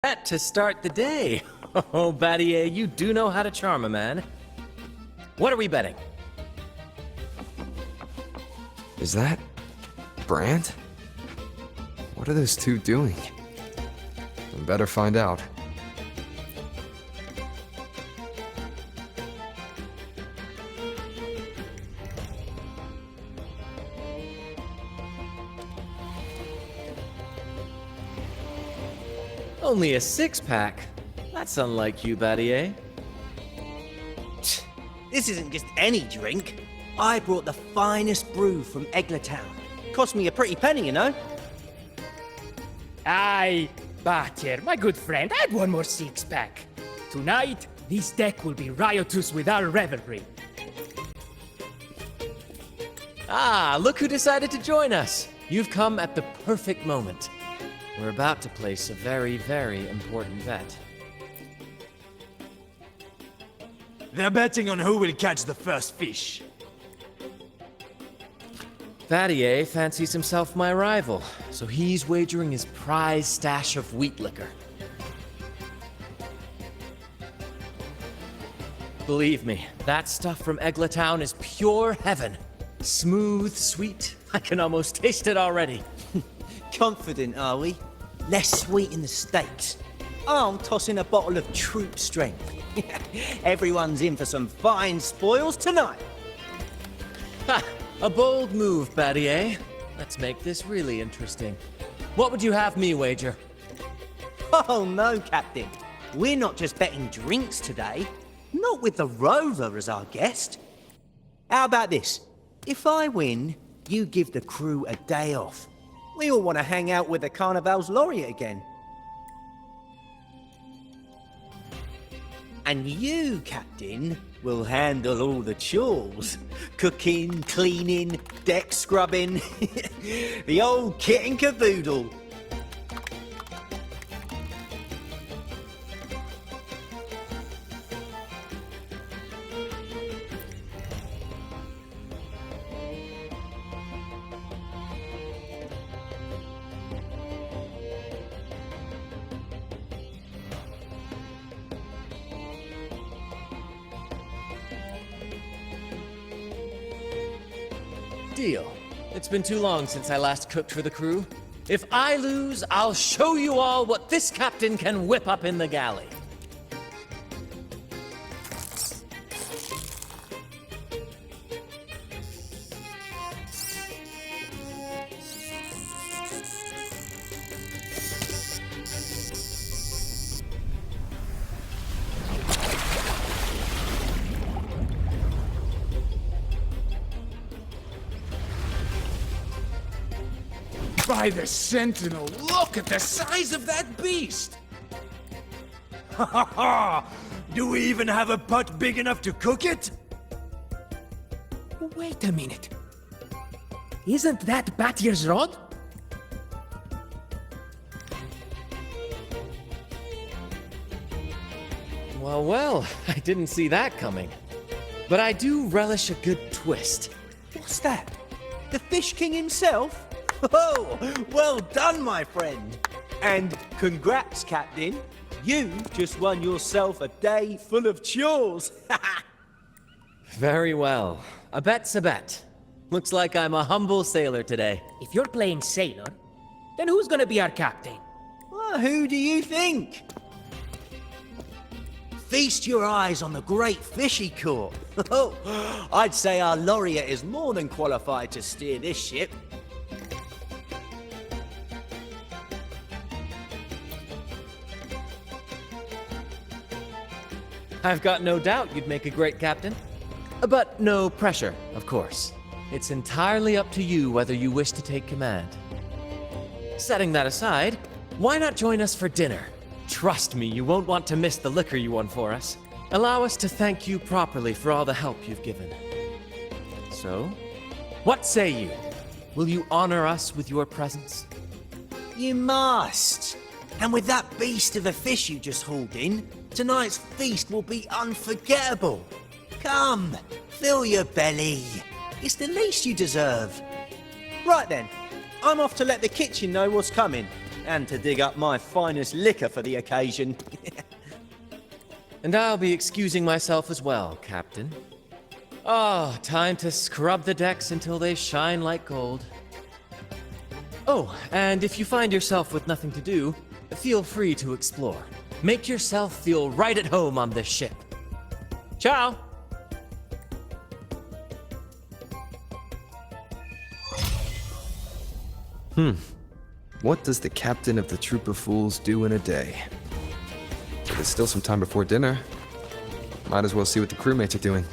To start the day. Oh, Battier, you do know how to charm a man. What are we betting? Is that Brant? What are those two doing? I better find out. Only a six-pack. That's unlike you, Battier. This isn't just any drink. I brought the finest brew from Town. Cost me a pretty penny, you know. Aye, Batir, my good friend, add one more six-pack. Tonight, this deck will be riotous with our revelry. Ah, look who decided to join us. You've come at the perfect moment. We're about to place a very, very important bet. They're betting on who will catch the first fish. Battier fancies himself my rival, so he's wagering his prize stash of wheat liquor. Believe me, that stuff from Town is pure heaven. Smooth, sweet. I can almost taste it already. Confident, are we? Less sweet in the States. I'm tossing a bottle of troop strength. Everyone's in for some fine spoils tonight. Ha! A bold move, Battier. Let's make this really interesting. What would you have me wager? Oh no, Captain. We're not just betting drinks today. Not with the Rover as our guest. How about this? If I win, you give the crew a day off. We all want to hang out with the Carnival's laureate again. And you, Captain, will handle all the chores. Cooking, cleaning, deck scrubbing. The old kit and caboodle. Deal. It's been too long since I last cooked for the crew. If I lose, I'll show you all what this captain can whip up in the galley. By the Sentinel, look at the size of that beast! Ha ha ha! Do we even have a pot big enough to cook it? Wait a minute. Isn't that Batier's rod? Well, well, I didn't see that coming. But I do relish a good twist. What's that? The Fish King himself? Oh, well done, my friend. And congrats, Captain. You just won yourself a day full of chores. Very well. A bet's a bet. Looks like I'm a humble sailor today. If you're playing sailor, then who's gonna be our captain? Well, who do you think? Feast your eyes on the great fishy court. Oh, I'd say our laureate is more than qualified to steer this ship. I've got no doubt you'd make a great captain. But no pressure, of course. It's entirely up to you whether you wish to take command. Setting that aside, why not join us for dinner? Trust me, you won't want to miss the liquor you won for us. Allow us to thank you properly for all the help you've given. So, what say you? Will you honor us with your presence? You must. And with that beast of a fish you just hauled in, tonight's feast will be unforgettable. Come, fill your belly. It's the least you deserve. Right then, I'm off to let the kitchen know what's coming. And to dig up my finest liquor for the occasion. And I'll be excusing myself as well, Captain. Oh, time to scrub the decks until they shine like gold. Oh, and if you find yourself with nothing to do, feel free to explore. Make yourself feel right at home on this ship. Ciao! What does the captain of the Troop of Fools do in a day? But there's still some time before dinner. Might as well see what the crewmates are doing.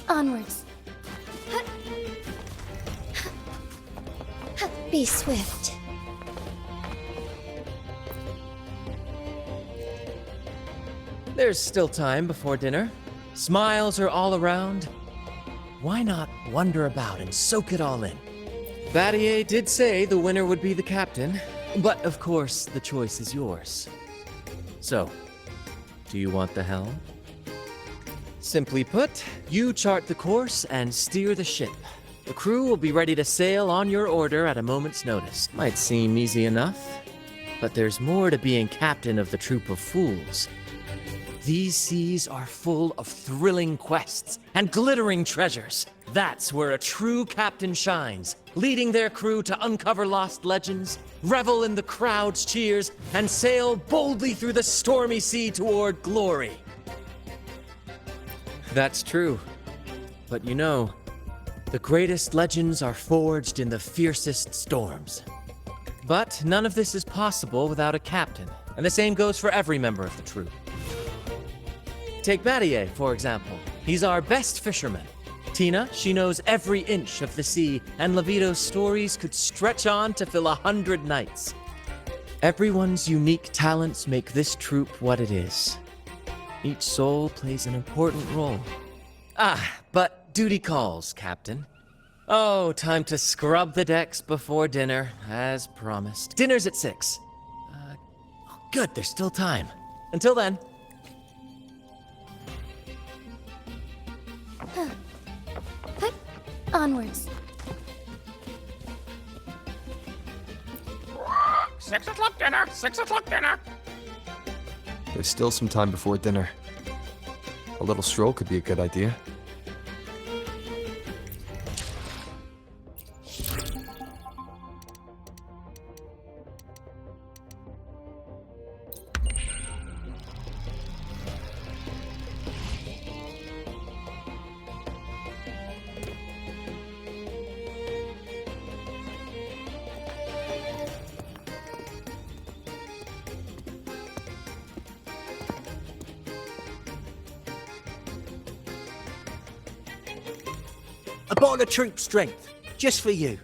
Onwards. Be swift. There's still time before dinner. Smiles are all around. Why not wander about and soak it all in? Battier did say the winner would be the captain, but of course the choice is yours. So, do you want the helm? Simply put, you chart the course and steer the ship. The crew will be ready to sail on your order at a moment's notice. Might seem easy enough, but there's more to being captain of the Troop of Fools. These seas are full of thrilling quests and glittering treasures. That's where a true captain shines, leading their crew to uncover lost legends, revel in the crowd's cheers, and sail boldly through the stormy sea toward glory. That's true. But you know, the greatest legends are forged in the fiercest storms. But none of this is possible without a captain, and the same goes for every member of the troop. Take Battier, for example. He's our best fisherman. Tina, she knows every inch of the sea, and Levito's stories could stretch on to fill 100 nights. Everyone's unique talents make this troop what it is. Each soul plays an important role. But duty calls, Captain. Oh, time to scrub the decks before dinner, as promised. Dinner's at 6. Good, there's still time. Until then. Onwards. 6 o'clock dinner! 6 o'clock dinner! There's still some time before dinner. A little stroll could be a good idea. A bottle of troop strength, just for you.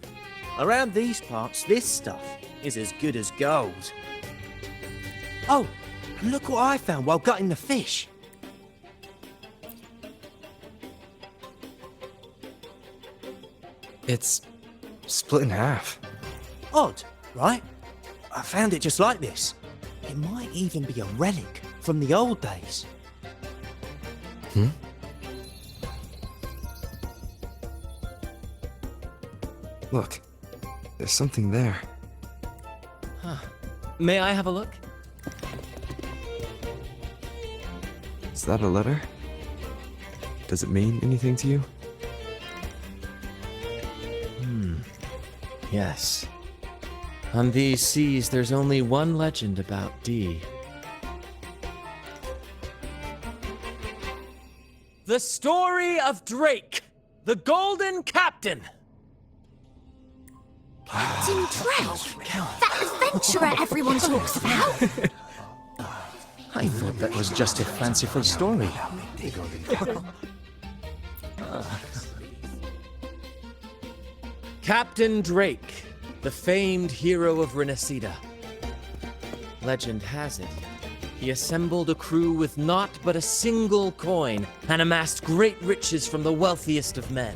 Around these parts, this stuff is as good as gold. Oh, and look what I found while gutting the fish. It's split in half. Odd, right? I found it just like this. It might even be a relic from the old days. Look, there's something there. May I have a look? Is that a letter? Does it mean anything to you? Yes. On these seas, there's only one legend about Dee. The story of Drake, the Golden Captain. Captain Drake? That adventurer everyone talks about? I thought that was just a fanciful story. Captain Drake, the famed hero of Renacida. Legend has it, he assembled a crew with naught but a single coin and amassed great riches from the wealthiest of men.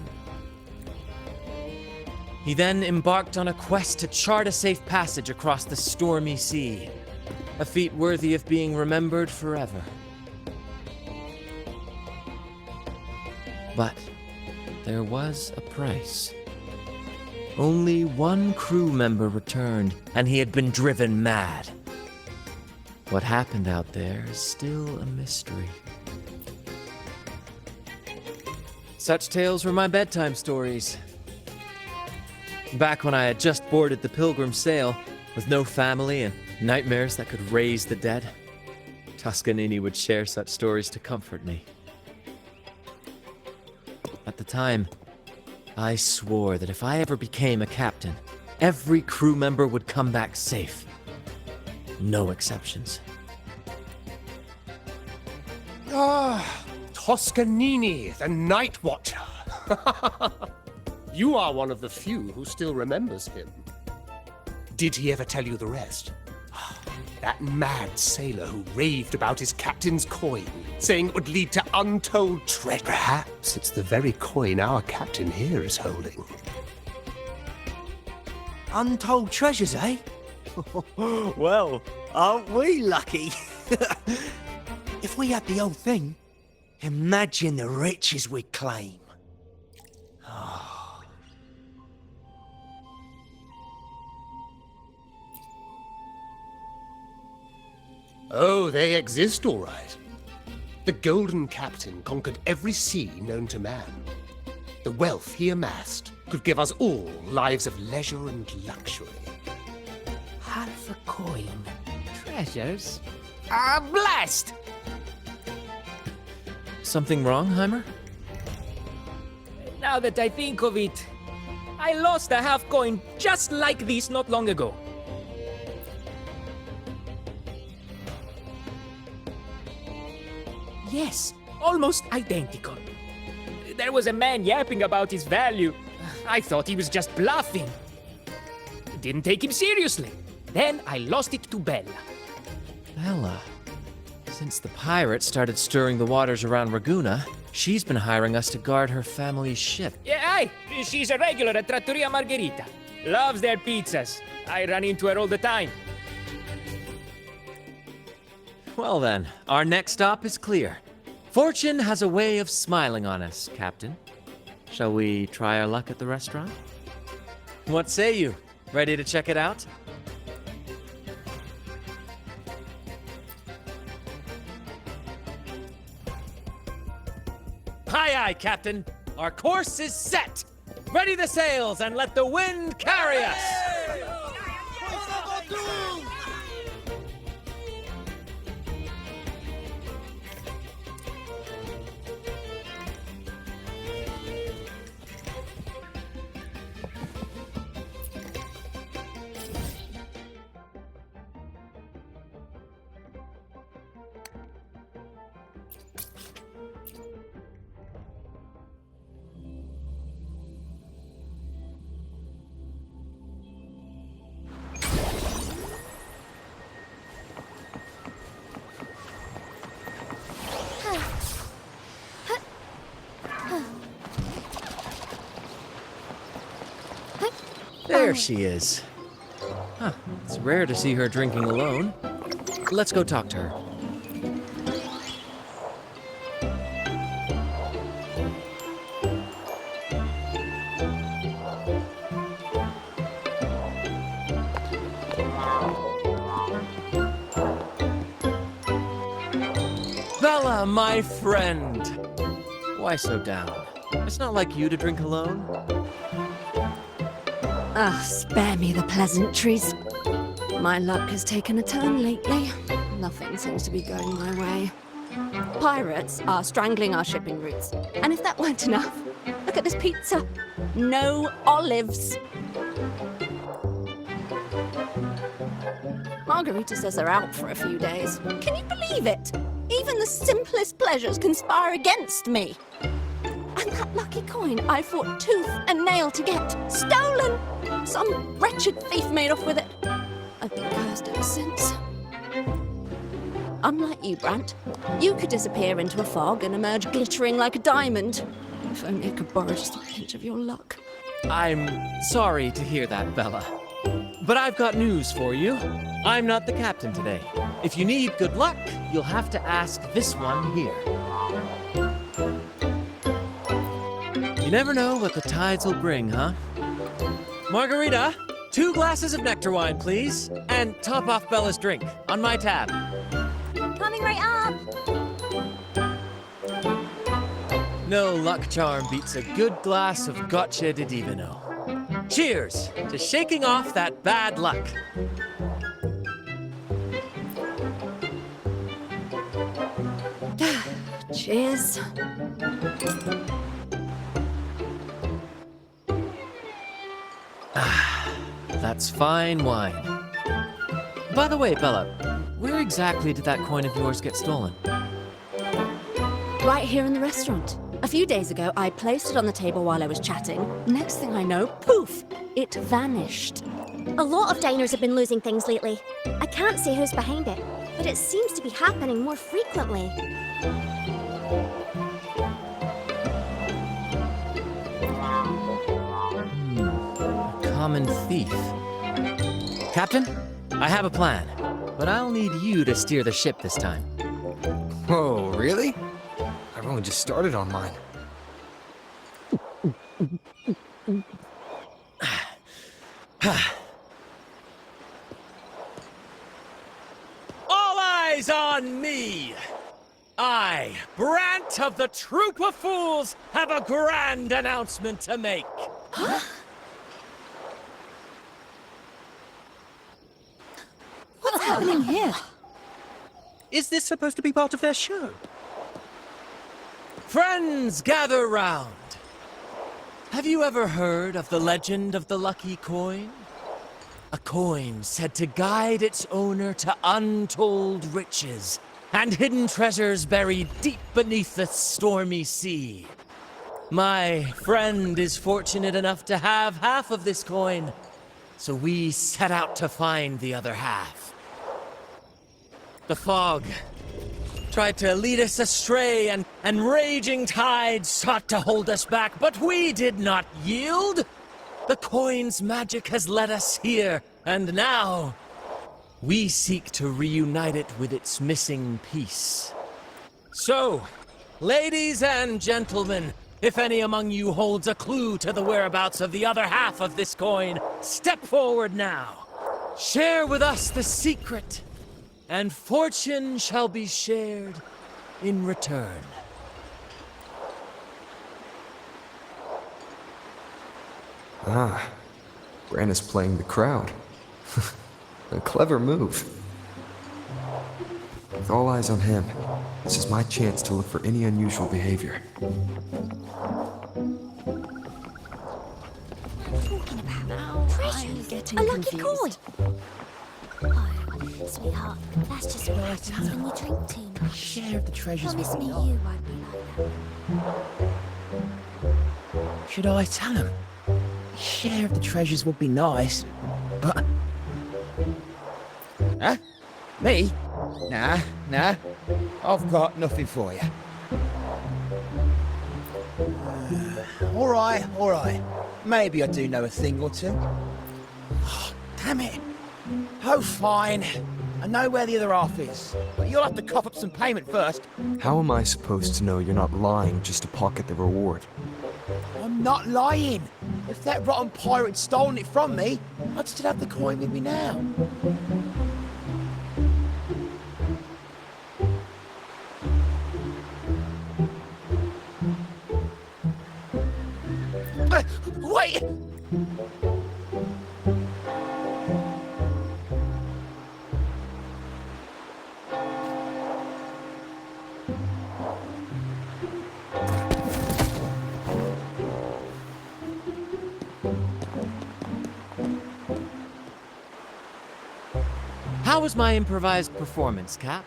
He then embarked on a quest to chart a safe passage across the stormy sea, a feat worthy of being remembered forever. But there was a price. Only one crew member returned, and he had been driven mad. What happened out there is still a mystery. Such tales were my bedtime stories. Back when I had just boarded the Pilgrim sail, with no family and nightmares that could raise the dead, Toscanini would share such stories to comfort me. At the time, I swore that if I ever became a captain, every crew member would come back safe. No exceptions. Ah, Toscanini, the Night Watcher. You are one of the few who still remembers him. Did he ever tell you the rest? That mad sailor who raved about his captain's coin, saying it would lead to untold treasure. Perhaps it's the very coin our captain here is holding. Untold treasures, eh? Well, aren't we lucky? If we had the whole thing, imagine the riches we'd claim. Oh, they exist all right. The Golden Captain conquered every sea known to man. The wealth he amassed could give us all lives of leisure and luxury. Half a coin. Treasures? Ah, blast! Something wrong, Heimer? Now that I think of it, I lost a half coin just like this not long ago. Yes, almost identical. There was a man yapping about his value. I thought he was just bluffing. Didn't take him seriously. Then I lost it to Bella. Bella. Since the pirates started stirring the waters around Raguna, she's been hiring us to guard her family's ship. Yeah, aye. She's a regular at Trattoria Margherita. Loves their pizzas. I run into her all the time. Well then, our next stop is clear. Fortune has a way of smiling on us, Captain. Shall we try our luck at the restaurant? What say you? Ready to check it out? Aye, aye, Captain. Our course is set. Ready the sails and let the wind carry us. There she is. Huh, it's rare to see her drinking alone. Let's go talk to her. Bella, my friend! Why so down? It's not like you to drink alone. Ah, spare me the pleasantries. My luck has taken a turn lately. Nothing seems to be going my way. Pirates are strangling our shipping routes. And if that weren't enough, look at this pizza. No olives. Margarita says they're out for a few days. Can you believe it? Even the simplest pleasures conspire against me. And that lucky coin I fought tooth and nail to get, stolen! Some wretched thief made off with it. I've been cursed ever since. Unlike you, Brant, you could disappear into a fog and emerge glittering like a diamond. If only I could borrow just a pinch of your luck. I'm sorry to hear that, Bella. But I've got news for you. I'm not the captain today. If you need good luck, you'll have to ask this one here. You never know what the tides will bring, huh? Margarita, 2 glasses of nectar wine, please. And top off Bella's drink on my tab. Coming right up. No luck charm beats a good glass of gotcha di divino. Cheers to shaking off that bad luck. Cheers. That's fine wine. By the way, Bella, where exactly did that coin of yours get stolen? Right here in the restaurant. A few days ago, I placed it on the table while I was chatting. Next thing I know, poof, it vanished. A lot of diners have been losing things lately. I can't say who's behind it, but it seems to be happening more frequently. A common thief. Captain, I have a plan, but I'll need you to steer the ship this time. Whoa, really? I've only just started on mine. All eyes on me! I, Brant of the Troop of Fools, have a grand announcement to make. What's happening here? Is this supposed to be part of their show? Friends, gather round. Have you ever heard of the legend of the lucky coin? A coin said to guide its owner to untold riches and hidden treasures buried deep beneath the stormy sea. My friend is fortunate enough to have half of this coin, so we set out to find the other half. The fog tried to lead us astray, and raging tides sought to hold us back, but we did not yield. The coin's magic has led us here, and now we seek to reunite it with its missing piece. So, ladies and gentlemen, if any among you holds a clue to the whereabouts of the other half of this coin, step forward now. Share with us the secret, and fortune shall be shared in return. Ah, Brant is playing the crowd. A clever move. With all eyes on him, this is my chance to look for any unusual behavior. Precious! A lucky coin! Oh, sweetheart, that's just what happens when you drink too much. Share of the treasures Promise would me be you nice. won't be like that. Should I tell him? Share of the treasures would be nice, but... Huh? Me? Nah. I've got nothing for you. All right. Maybe I do know a thing or two. Oh, damn it. Oh, fine. I know where the other half is, but you'll have to cough up some payment first. How am I supposed to know you're not lying just to pocket the reward? I'm not lying. If that rotten pirate had stolen it from me, I'd still have the coin with me now. Wait! How was my improvised performance, Cap?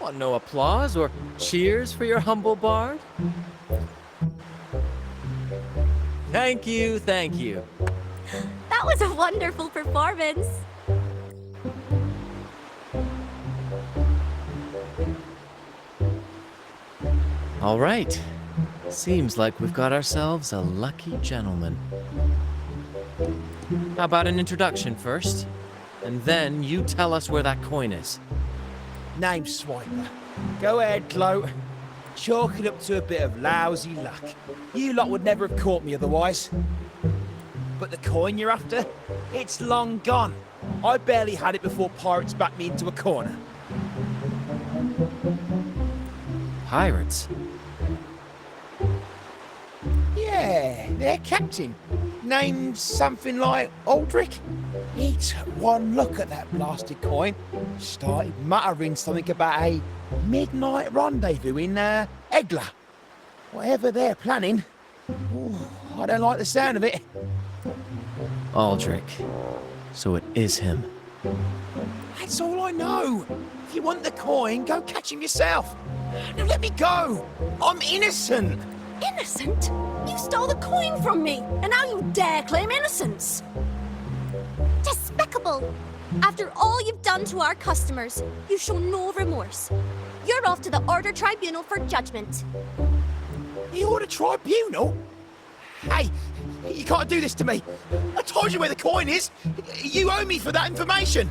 Want no applause or cheers for your humble bard? Thank you. That was a wonderful performance. All right. Seems like we've got ourselves a lucky gentleman. How about an introduction first? And then you tell us where that coin is. Name's Swiper. Go ahead, Gloat. Chalk it up to a bit of lousy luck. You lot would never have caught me otherwise. But the coin you're after? It's long gone. I barely had it before pirates backed me into a corner. Pirates? Yeah, their captain. Named something like Aldrich. He took one look at that blasted coin, started muttering something about a midnight rendezvous in Egla. Whatever they're planning. Ooh, I don't like the sound of it. Aldrich. So it is him. That's all I know. If you want the coin, go catch him yourself. Now let me go. I'm innocent. Innocent? You stole the coin from me, and now you dare claim innocence. Despicable! After all you've done to our customers, you show no remorse. You're off to the Order Tribunal for judgment. The Order Tribunal? Hey, you can't do this to me. I told you where the coin is. You owe me for that information.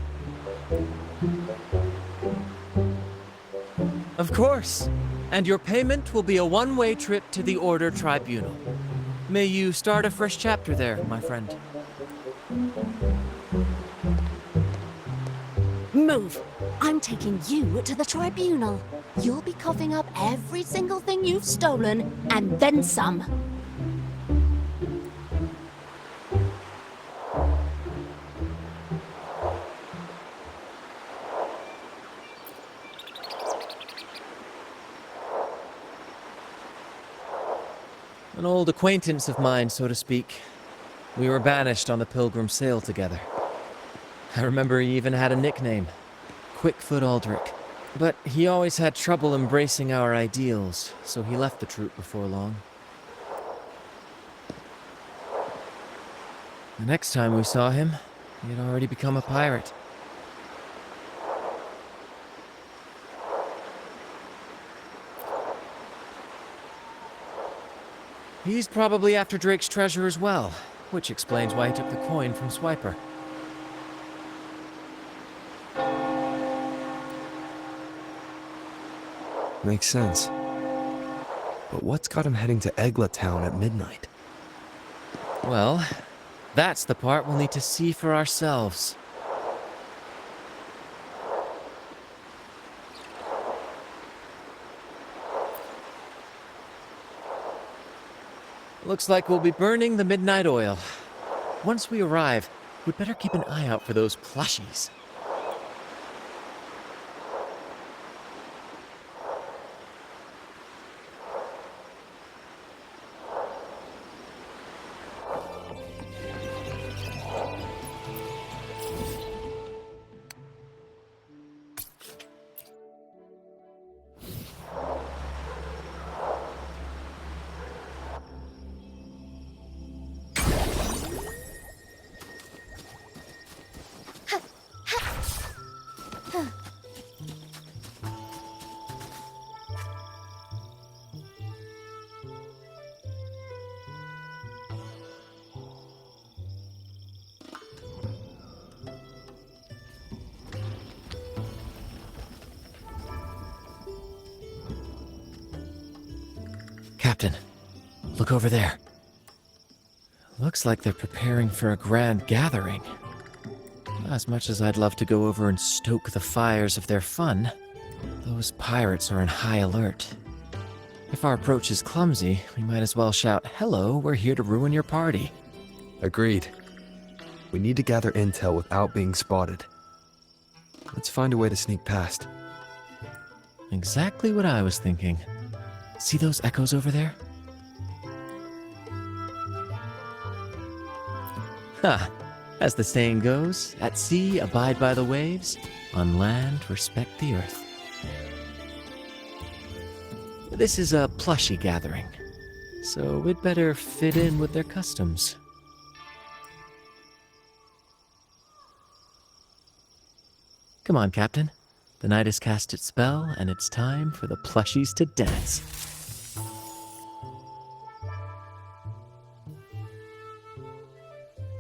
Of course. And your payment will be a one-way trip to the Order Tribunal. May you start a fresh chapter there, my friend. Move. I'm taking you to the tribunal. You'll be coughing up every single thing you've stolen, and then some. An old acquaintance of mine, so to speak. We were banished on the Pilgrim sail together. I remember he even had a nickname, Quickfoot Aldrich. But he always had trouble embracing our ideals, so he left the troop before long. The next time we saw him, he had already become a pirate. He's probably after Drake's treasure as well, which explains why he took the coin from Swiper. Makes sense. But what's got him heading to Egla Town at midnight? Well, that's the part we'll need to see for ourselves. Looks like we'll be burning the midnight oil. Once we arrive, we'd better keep an eye out for those plushies. Captain, look over there. Looks like they're preparing for a grand gathering. As much as I'd love to go over and stoke the fires of their fun, those pirates are in high alert. If our approach is clumsy, we might as well shout, "Hello, we're here to ruin your party." Agreed. We need to gather intel without being spotted. Let's find a way to sneak past. Exactly what I was thinking. See those echoes over there? Ha! As the saying goes, at sea abide by the waves, on land respect the earth. This is a plushie gathering, so we'd better fit in with their customs. Come on, Captain. The night has cast its spell, and it's time for the plushies to dance.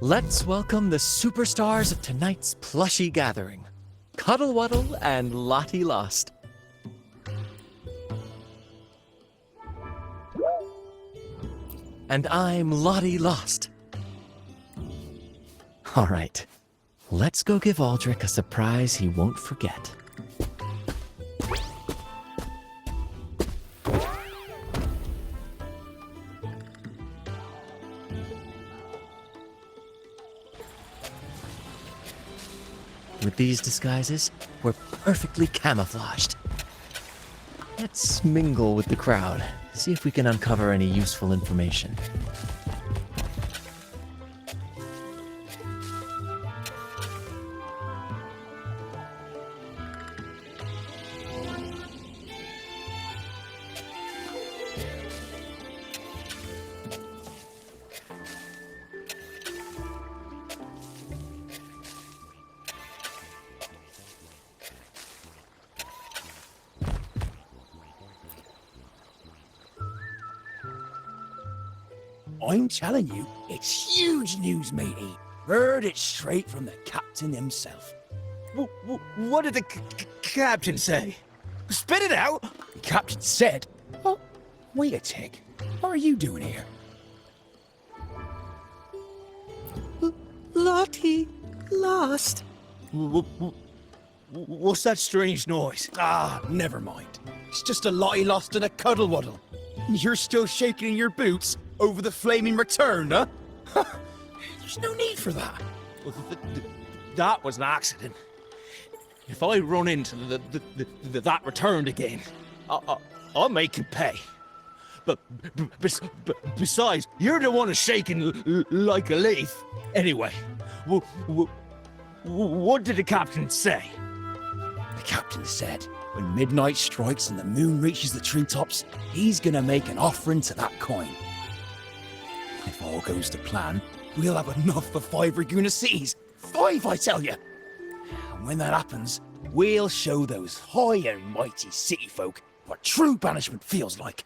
Let's welcome the superstars of tonight's plushy gathering, Cuddle Wuddle and Lottie Lost. And I'm Lottie Lost. All right, let's go give Aldrich a surprise he won't forget. With these disguises, we're perfectly camouflaged. Let's mingle with the crowd, see if we can uncover any useful information. I'm telling you, it's huge news, matey. Heard it straight from the captain himself. What did the captain say? Spit it out! The captain said... Oh, wait a tick. What are you doing here? Lottie Lost. What's that strange noise? Ah, never mind. It's just a Lottie Lost and a Cuddle Wuddle. You're still shaking in your boots over the flaming return, huh? There's no need for that. That was an accident. If I run into that returned again, I'll make you pay. But besides, you're the one who's shaking like a leaf. Anyway, what did the captain say? The captain said, when midnight strikes and the moon reaches the treetops, he's gonna make an offering to that coin. If all goes to plan, we'll have enough for 5 Raguna cities. 5, I tell you! And when that happens, we'll show those high and mighty city folk what true banishment feels like.